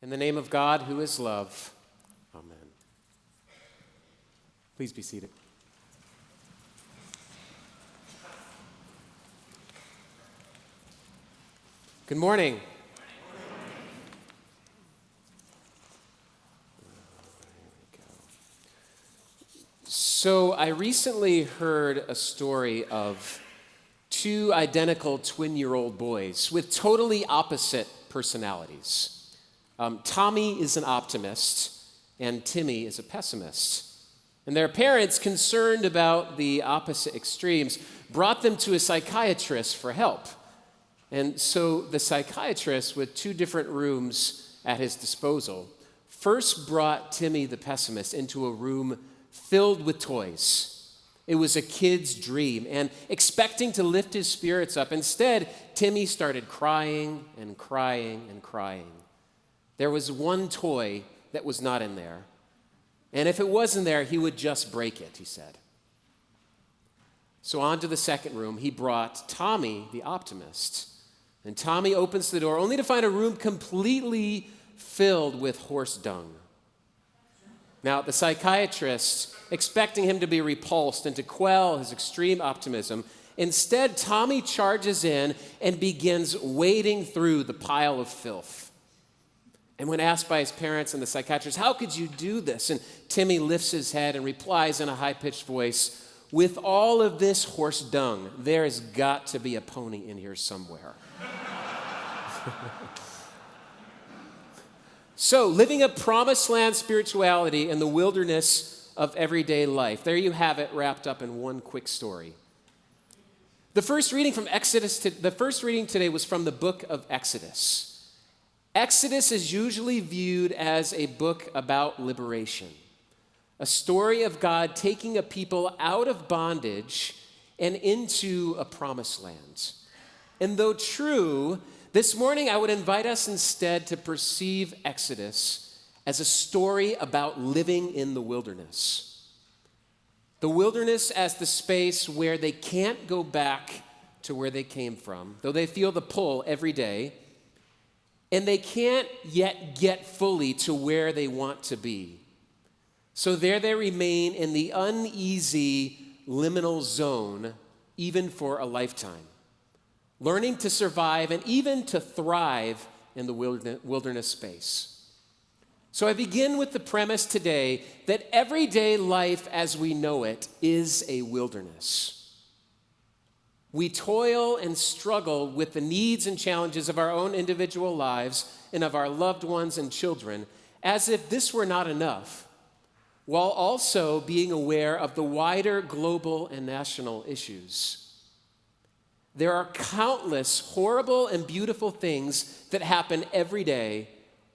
In the name of God, who is love, amen. Please be seated. Good morning. So I recently heard a story of two identical twin-year-old boys with totally opposite personalities. Tommy is an optimist, and Timmy is a pessimist. And their parents, concerned about the opposite extremes, brought them to a psychiatrist for help. And so the psychiatrist, with two different rooms at his disposal, first brought Timmy the pessimist into a room filled with toys. It was a kid's dream, and expecting to lift his spirits up, instead, Timmy started crying and crying and crying. There was one toy that was not in there, and if it wasn't there, he would just break it, he said. So on to the second room, he brought Tommy, the optimist. And Tommy opens the door only to find a room completely filled with horse dung. Now, the psychiatrist, expecting him to be repulsed and to quell his extreme optimism, instead, Tommy charges in and begins wading through the pile of filth. And when asked by his parents and the psychiatrist, "How could you do this?" And Timmy lifts his head and replies in a high-pitched voice, "With all of this horse dung, there has got to be a pony in here somewhere." So, living a promised land spirituality in the wilderness of everyday life. There you have it, wrapped up in one quick story. The first reading today was from the book of Exodus. Exodus is usually viewed as a book about liberation, a story of God taking a people out of bondage and into a promised land. And though true, this morning I would invite us instead to perceive Exodus as a story about living in the wilderness. The wilderness as the space where they can't go back to where they came from, though they feel the pull every day, and they can't yet get fully to where they want to be. So there they remain in the uneasy liminal zone, even for a lifetime, learning to survive and even to thrive in the wilderness space. So I begin with the premise today that everyday life as we know it is a wilderness. We toil and struggle with the needs and challenges of our own individual lives and of our loved ones and children as if this were not enough, while also being aware of the wider global and national issues. There are countless horrible and beautiful things that happen every day,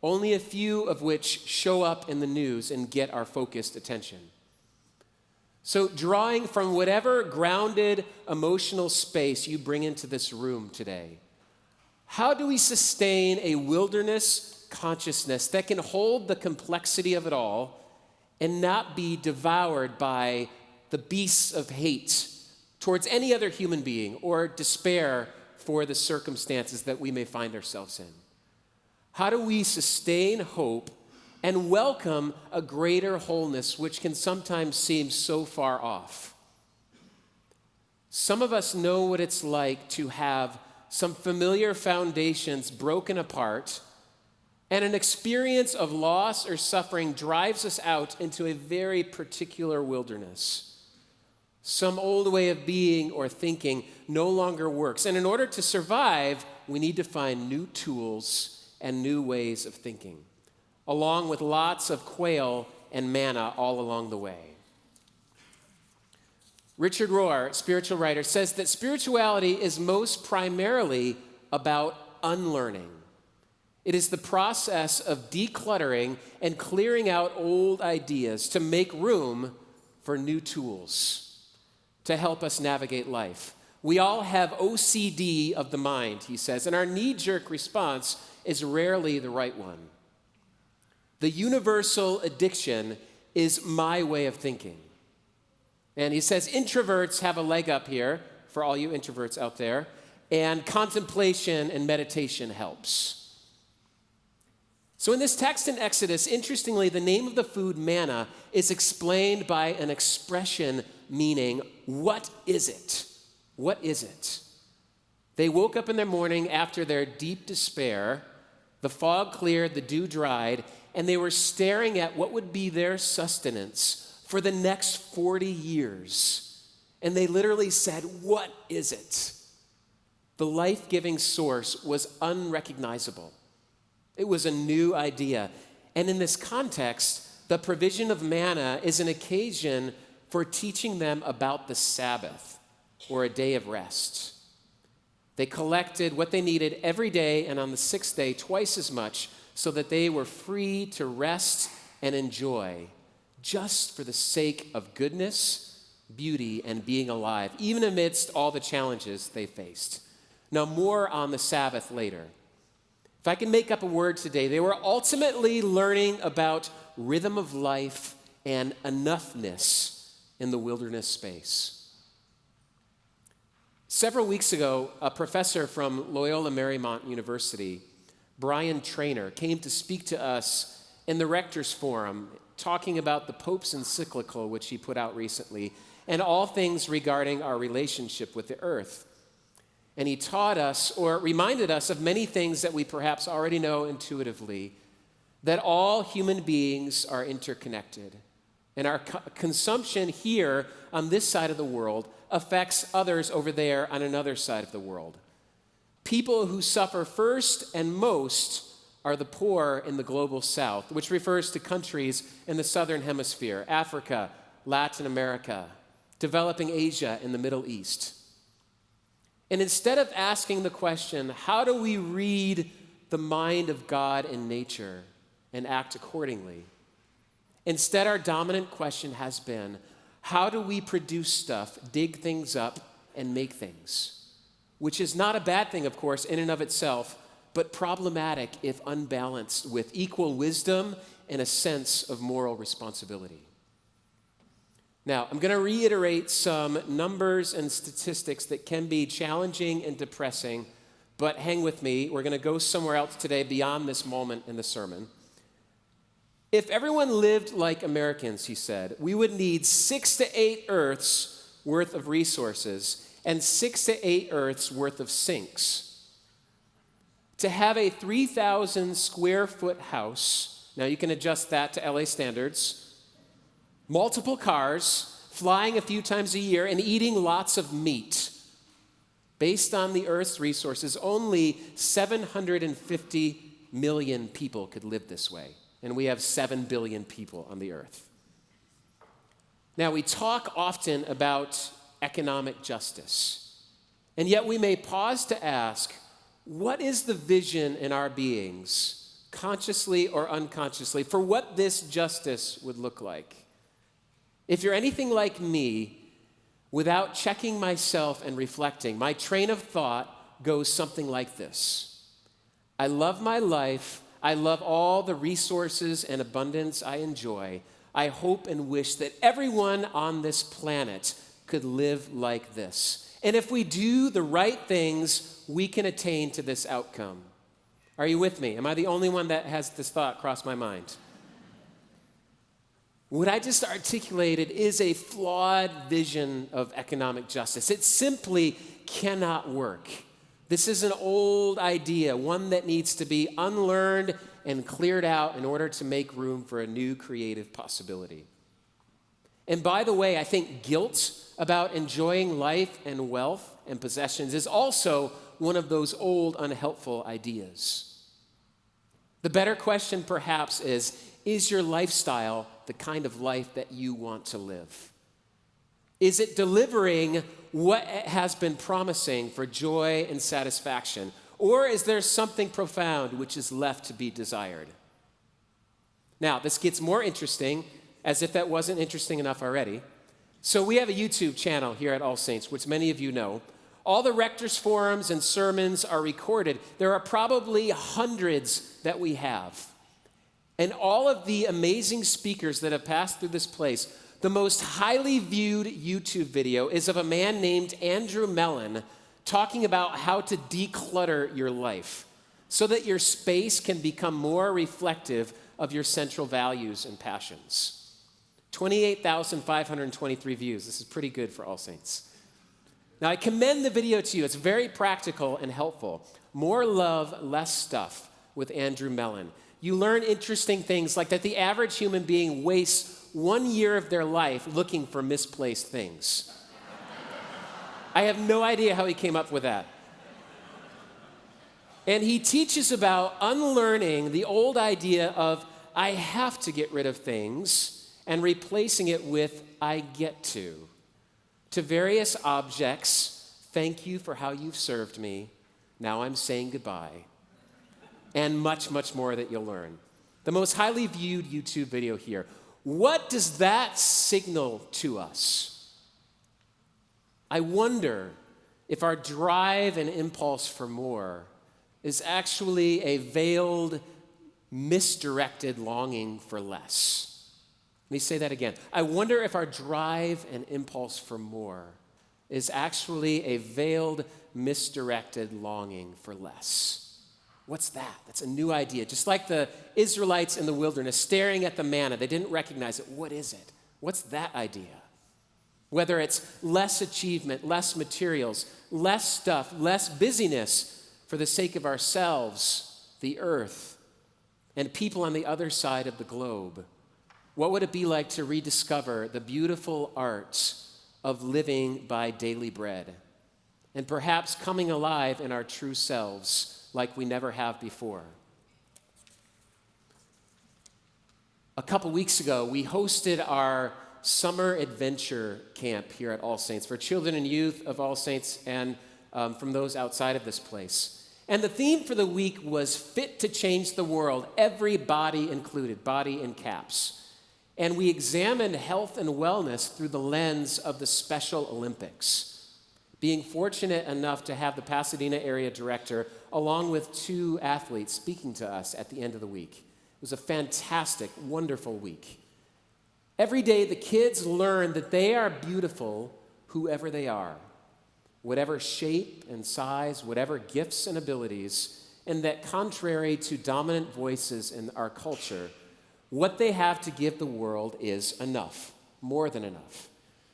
only a few of which show up in the news and get our focused attention. So drawing from whatever grounded emotional space you bring into this room today, how do we sustain a wilderness consciousness that can hold the complexity of it all and not be devoured by the beasts of hate towards any other human being or despair for the circumstances that we may find ourselves in? How do we sustain hope and welcome a greater wholeness which can sometimes seem so far off? Some of us know what it's like to have some familiar foundations broken apart, and an experience of loss or suffering drives us out into a very particular wilderness. Some old way of being or thinking no longer works, and in order to survive, we need to find new tools and new ways of thinking, along with lots of quail and manna all along the way. Richard Rohr, spiritual writer, says that spirituality is most primarily about unlearning. It is the process of decluttering and clearing out old ideas to make room for new tools to help us navigate life. We all have OCD of the mind, he says, and our knee-jerk response is rarely the right one. The universal addiction is my way of thinking. And he says introverts have a leg up here, for all you introverts out there, and contemplation and meditation helps. So in this text in Exodus, interestingly, the name of the food manna is explained by an expression meaning, what is it? What is it? They woke up in the morning after their deep despair. The fog cleared, the dew dried, and they were staring at what would be their sustenance for the next 40 years. And they literally said, what is it? The life-giving source was unrecognizable. It was a new idea. And in this context, the provision of manna is an occasion for teaching them about the Sabbath, or a day of rest. They collected what they needed every day, and on the sixth day, twice as much, so that they were free to rest and enjoy, just for the sake of goodness, beauty, and being alive, even amidst all the challenges they faced. Now, more on the Sabbath later. If I can make up a word today, they were ultimately learning about rhythm of life and enoughness in the wilderness space. Several weeks ago, a professor from Loyola Marymount University, Brian Traynor, came to speak to us in the Rector's Forum, talking about the Pope's encyclical, which he put out recently, and all things regarding our relationship with the earth. And he taught us, or reminded us of many things that we perhaps already know intuitively, that all human beings are interconnected. And our consumption here on this side of the world affects others over there on another side of the world. People who suffer first and most are the poor in the global south, which refers to countries in the southern hemisphere, Africa, Latin America, developing Asia, and the Middle East. And instead of asking the question, how do we read the mind of God in nature and act accordingly? Instead, our dominant question has been, how do we produce stuff, dig things up, and make things? Which is not a bad thing, of course, in and of itself, but problematic if unbalanced with equal wisdom and a sense of moral responsibility. Now, I'm going to reiterate some numbers and statistics that can be challenging and depressing, but hang with me. We're going to go somewhere else today beyond this moment in the sermon. If everyone lived like Americans, he said, we would need 6 to 8 Earths worth of resources and 6 to 8 Earths worth of sinks. To have a 3,000 square foot house, now you can adjust that to LA standards, multiple cars, flying a few times a year, and eating lots of meat. Based on the Earth's resources, only 750 million people could live this way. And we have 7 billion people on the earth. Now, we talk often about economic justice, and yet we may pause to ask, what is the vision in our beings, consciously or unconsciously, for what this justice would look like? If you're anything like me, without checking myself and reflecting, my train of thought goes something like this. I love my life. I love all the resources and abundance I enjoy. I hope and wish that everyone on this planet could live like this. And if we do the right things, we can attain to this outcome. Are you with me? Am I the only one that has this thought cross my mind? What I just articulated is a flawed vision of economic justice. It simply cannot work. This is an old idea, one that needs to be unlearned and cleared out in order to make room for a new creative possibility. And by the way, I think guilt about enjoying life and wealth and possessions is also one of those old, unhelpful ideas. The better question perhaps is your lifestyle the kind of life that you want to live? Is it delivering what has been promising for joy and satisfaction? Or is there something profound which is left to be desired? Now, this gets more interesting, as if that wasn't interesting enough already. So we have a YouTube channel here at All Saints, which many of you know. All the rectors' forums and sermons are recorded. There are probably hundreds that we have. And all of the amazing speakers that have passed through this place, the most highly viewed YouTube video is of a man named Andrew Mellon talking about how to declutter your life. so that your space can become more reflective of your central values and passions. 28,523 views. This is pretty good for All Saints. Now, I commend the video to you. It's very practical and helpful. More Love, Less Stuff with Andrew Mellon. You learn interesting things like that the average human being wastes 1 year of their life looking for misplaced things. I have no idea how he came up with that. And he teaches about unlearning the old idea of I have to get rid of things and replacing it with I get to various objects. Thank you for how you've served me. Now I'm saying goodbye. And much, much more that you'll learn. The most highly viewed YouTube video here. What does that signal to us? I wonder if our drive and impulse for more is actually a veiled, misdirected longing for less. Let me say that again. I wonder if our drive and impulse for more is actually a veiled, misdirected longing for less. What's that? That's a new idea. Just like the Israelites in the wilderness staring at the manna, they didn't recognize it. What is it? What's that idea? Whether it's less achievement, less materials, less stuff, less busyness for the sake of ourselves, the earth, and people on the other side of the globe. What would it be like to rediscover the beautiful art of living by daily bread and perhaps coming alive in our true selves like we never have before? A couple weeks ago, we hosted our summer adventure camp here at All Saints for children and youth of All Saints and from those outside of this place. And the theme for the week was Fit to Change the World, every body included, body in caps. And we examined health and wellness through the lens of the Special Olympics, being fortunate enough to have the Pasadena area director along with 2 athletes speaking to us at the end of the week. It was a fantastic, wonderful week. Every day, the kids learn that they are beautiful whoever they are, whatever shape and size, whatever gifts and abilities, and that contrary to dominant voices in our culture, what they have to give the world is enough, more than enough.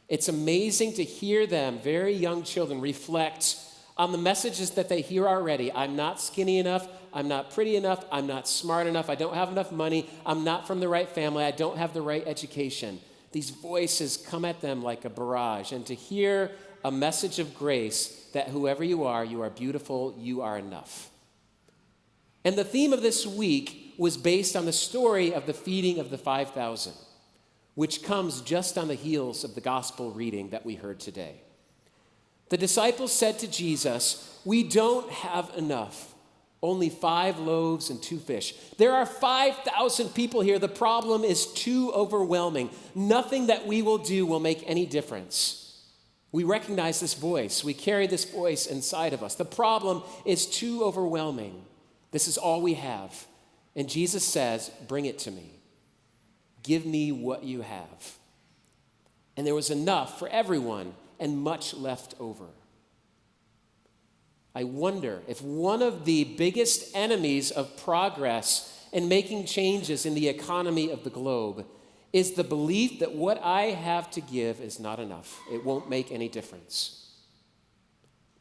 It's amazing to hear them, very young children, reflect on the messages that they hear already. I'm not skinny enough. I'm not pretty enough. I'm not smart enough. I don't have enough money. I'm not from the right family. I don't have the right education. These voices come at them like a barrage. And to hear a message of grace that whoever you are beautiful, you are enough. And the theme of this week was based on the story of the feeding of the 5,000, which comes just on the heels of the gospel reading that we heard today. The disciples said to Jesus, "We don't have enough, only 5 loaves and 2 fish. There are 5,000 people here. The problem is too overwhelming. Nothing that we will do will make any difference." We recognize this voice. We carry this voice inside of us. The problem is too overwhelming. This is all we have. And Jesus says, "Bring it to me. Give me what you have." And there was enough for everyone and much left over. I wonder if one of the biggest enemies of progress and making changes in the economy of the globe is the belief that what I have to give is not enough. It won't make any difference.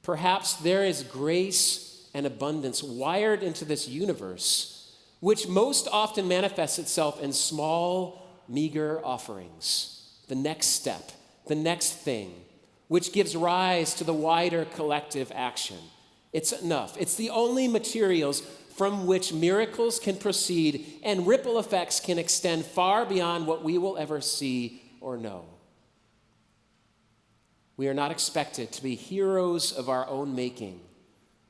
Perhaps there is grace and abundance wired into this universe, which most often manifests itself in small, meager offerings. The next step, the next thing, which gives rise to the wider collective action. It's enough. It's the only materials from which miracles can proceed and ripple effects can extend far beyond what we will ever see or know. We are not expected to be heroes of our own making,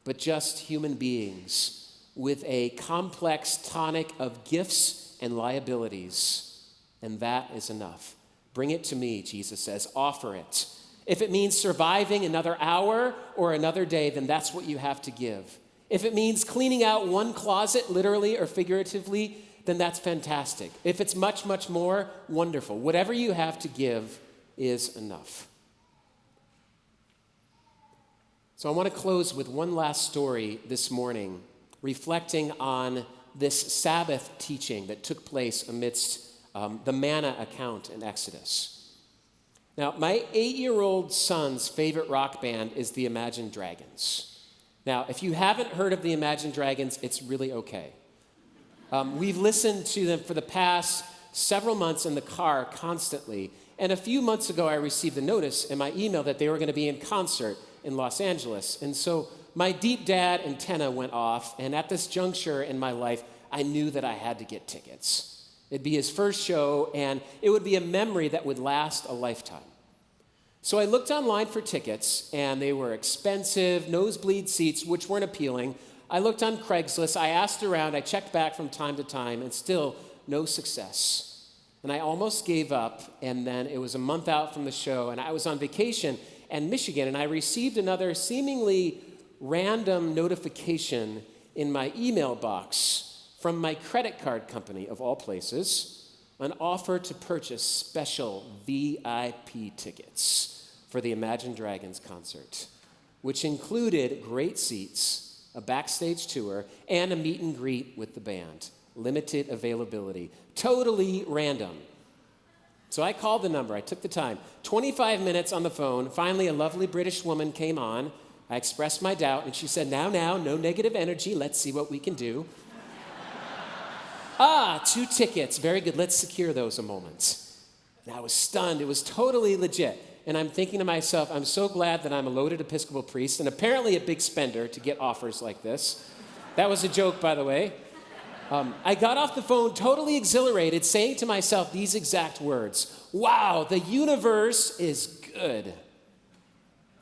but just human beings with a complex tonic of gifts and liabilities, and that is enough. Bring it to me, Jesus says. Offer it. If it means surviving another hour or another day, then that's what you have to give. If it means cleaning out one closet, literally or figuratively, then that's fantastic. If it's much, much more, wonderful. Whatever you have to give is enough. So I want to close with one last story this morning reflecting on this Sabbath teaching that took place amidst the manna account in Exodus. Now, my 8-year-old son's favorite rock band is the Imagine Dragons. Now, if you haven't heard of the Imagine Dragons, it's really okay. We've listened to them for the past several months in the car constantly, and a few months ago I received a notice in my email that they were going to be in concert in Los Angeles. And so my deep dad antenna went off, and at this juncture in my life, I knew that I had to get tickets. It'd be his first show, and it would be a memory that would last a lifetime. So I looked online for tickets, and they were expensive, nosebleed seats, which weren't appealing. I looked on Craigslist, I asked around, I checked back from time to time, and still no success. And I almost gave up, and then it was a month out from the show, and I was on vacation in Michigan, and I received another seemingly random notification in my email box from my credit card company, of all places, an offer to purchase special VIP tickets for the Imagine Dragons concert, which included great seats, a backstage tour, and a meet and greet with the band. Limited availability. Totally random. So I called the number. I took the time. 25 minutes on the phone. Finally, a lovely British woman came on. I expressed my doubt, and she said, now, no negative energy. Let's see what we can do. 2 tickets. Very good. Let's secure those a moment. And I was stunned. It was totally legit. And I'm thinking to myself, I'm so glad that I'm a loaded Episcopal priest and apparently a big spender to get offers like this. That was a joke, by the way. I got off the phone totally exhilarated, saying to myself these exact words: wow, the universe is good.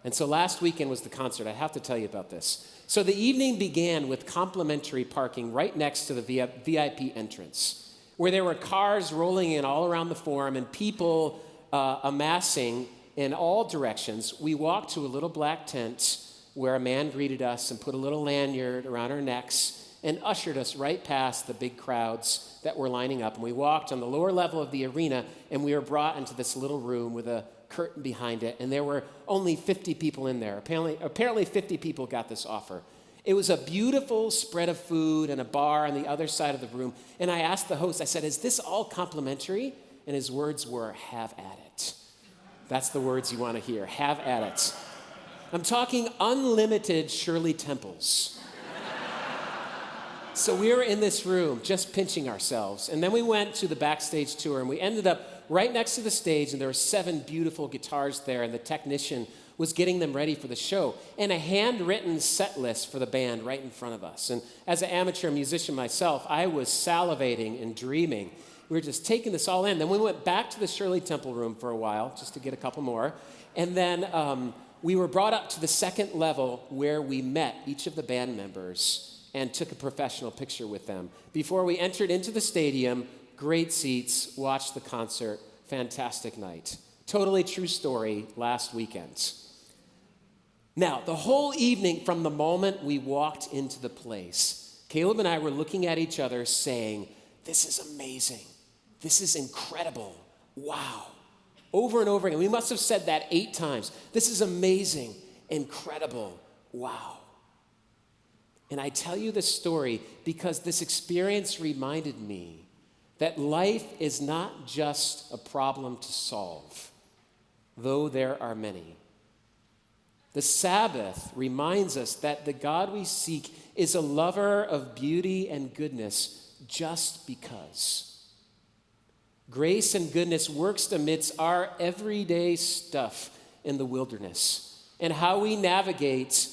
And so last weekend was the concert. I have to tell you about this. So the evening began with complimentary parking right next to the VIP entrance, where there were cars rolling in all around the forum and people amassing in all directions. We walked to a little black tent where a man greeted us and put a little lanyard around our necks and ushered us right past the big crowds that were lining up. And we walked on the lower level of the arena, and we were brought into this little room with a curtain behind it, and there were only 50 people in there. Apparently 50 people got this offer. It was a beautiful spread of food and a bar on the other side of the room, and I asked the host, I said, is this all complimentary? And his words were, have at it. That's the words you want to hear, have at it. I'm talking unlimited Shirley Temples. So we were in this room just pinching ourselves, and then we went to the backstage tour, and we ended up right next to the stage, and there were 7 beautiful guitars there, and the technician was getting them ready for the show, and a handwritten set list for the band right in front of us. And as an amateur musician myself, I was salivating and dreaming. We were just taking this all in. Then we went back to the Shirley Temple room for a while, just to get a couple more, and then we were brought up to the second level where we met each of the band members and took a professional picture with them. Before we entered into the stadium, great seats, watched the concert, fantastic night. Totally true story last weekend. Now, the whole evening from the moment we walked into the place, Caleb and I were looking at each other saying, this is amazing. This is incredible. Wow. Over and over again. We must have said that 8 times. This is amazing, incredible, wow. And I tell you this story because this experience reminded me that life is not just a problem to solve, though there are many. The Sabbath reminds us that the God we seek is a lover of beauty and goodness just because. Grace and goodness works amidst our everyday stuff in the wilderness and how we navigate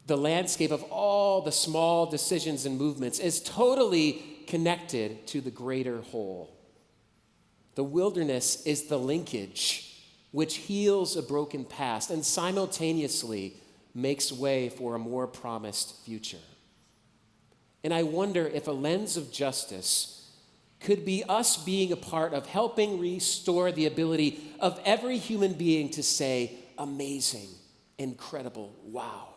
the landscape of all the small decisions and movements is totally connected to the greater whole. The wilderness is the linkage which heals a broken past and simultaneously makes way for a more promised future. And I wonder if a lens of justice could be us being a part of helping restore the ability of every human being to say, amazing, incredible, wow,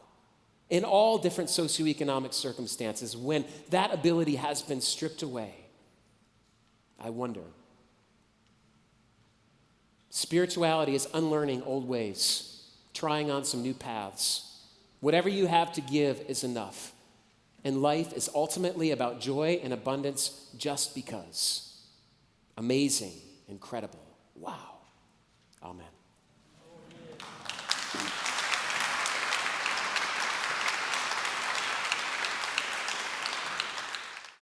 in all different socioeconomic circumstances when that ability has been stripped away. I wonder. Spirituality is unlearning old ways, trying on some new paths. Whatever you have to give is enough. and life is ultimately about joy and abundance just because. Amazing, incredible. Wow. Amen.